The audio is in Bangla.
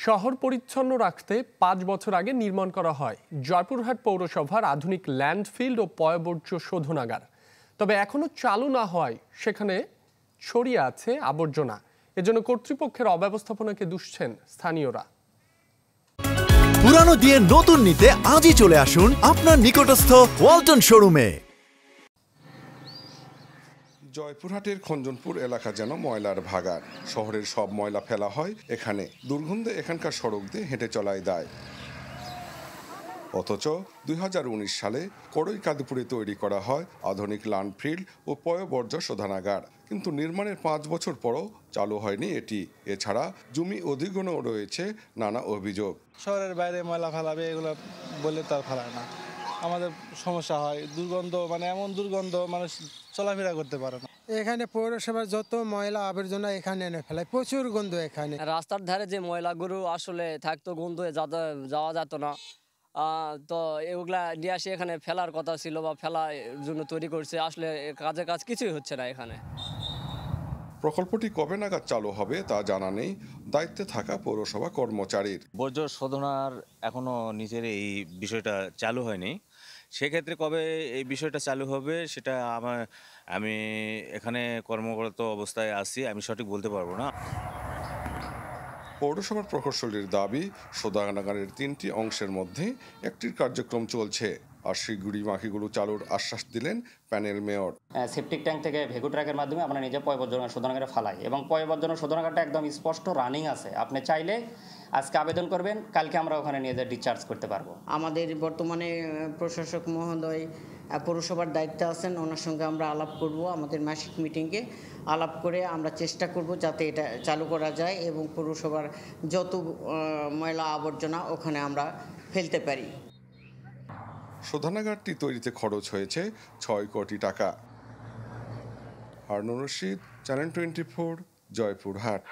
শহর পরিচ্ছন্ন রাখতে ৫ বছর আগে নির্মাণ করা হয় জয়পুরহাট পৌরসভার আধুনিক ল্যান্ডফিল্ড ও পয়ঃবর্জ্য শোধনাগার। তবে এখনো চালু না হওয়ায় সেখানে ছড়িয়ে আছে আবর্জনা। এজন্য কর্তৃপক্ষের অব্যবস্থাপনাকে দুষছেন স্থানীয়রা। পুরানো দিয়ে নতুন নিতে আজই চলে আসুন আপনার নিকটস্থ ওয়ালটন শোরুমে। জয়পুরহাটের খঞ্জনপুর এলাকা যেন ময়লার ভাগাড়। শহরের সব ময়লা ফেলা হয় এখানে। দুর্গন্ধে এখানকার সড়ক দিয়ে হেঁটে চলাই দায়। অথচ ২০১৯ সালে কড়ইকাদিপুরে তৈরি করা হয় আধুনিক ল্যান্ডফিল্ড ও পয়ঃবর্জ্য শোধনাগার। কিন্তু নির্মাণের ৫ বছর পরও চালু হয়নি এটি। এছাড়া জমি অধিগ্রহণও রয়েছে নানা অভিযোগ। শহরের বাইরে ময়লা ফেলাবে এগুলো বলে তার ফেলায় না, আমাদের সমস্যা হয়। দুর্গন্ধ, মানে এমন দুর্গন্ধ, মানুষ চলাফেরা করতে পারে না। এখানে পৌরসভার যত ময়লা আবর্জনা এখানে এনে ফেলায়, প্রচুর গন্ধ এখানে। রাস্তার ধারে যে ময়লাগুলো আসলে থাকতো, গন্ধ যাওয়া যেত না, তো এগুলা নিয়ে আসে এখানে ফেলার কথা ছিল বা ফেলার জন্য তৈরি করছে। আসলে কাজ কিছুই হচ্ছে না এখানে। প্রকল্পটি কবে নাগাদ চালু হবে তা জানা নেই দায়িত্বে থাকা পৌরসভা কর্মচারীর। বর্জ্য শোধনার এখনো নিজের এই বিষয়টা চালু হয়নি। সেক্ষেত্রে কবে এই বিষয়টা চালু হবে সেটা আমি এখানে কর্মরত অবস্থায় আছি, আমি সঠিক বলতে পারবো না। পৌরসভার প্রকৌশলীর দাবি, শোধনাগারের ৩টি অংশের মধ্যে একটির কার্যক্রম চলছে। আর শিগগিরই বাকিগুলো চালুর আশ্বাস দিলেন প্যানেল মেয়র। সেপটিক ট্যাঙ্ক থেকে ভেগু ট্রাকের মাধ্যমে আমরা নিজে পয়ঃবর্জ্য শোধনাগারে ফালাই এবং পয়ঃবর্জ্য শোধনাগারটা একদম স্পষ্ট রানিং আছে। আপনি চাইলে আজকে আবেদন করবেন, কালকে আমরা ওখানে নিয়ে যেয়ে ডিসচার্জ করতে পারবো। আমাদের বর্তমানে প্রশাসক মহোদয় পৌরসভার দায়িত্বে আছেন, ওনার সঙ্গে আমরা আলাপ করব। আমাদের মাসিক মিটিংয়ে আলাপ করে আমরা চেষ্টা করব যাতে এটা চালু করা যায় এবং পৌরসভার যত ময়লা আবর্জনা ওখানে আমরা ফেলতে পারি। শোধনাগারটি তৈরিতে খরচ হয়েছে ৬ কোটি টাকা। হারুনুর রশিদ, চ্যানেল 24, জয়পুরহাট।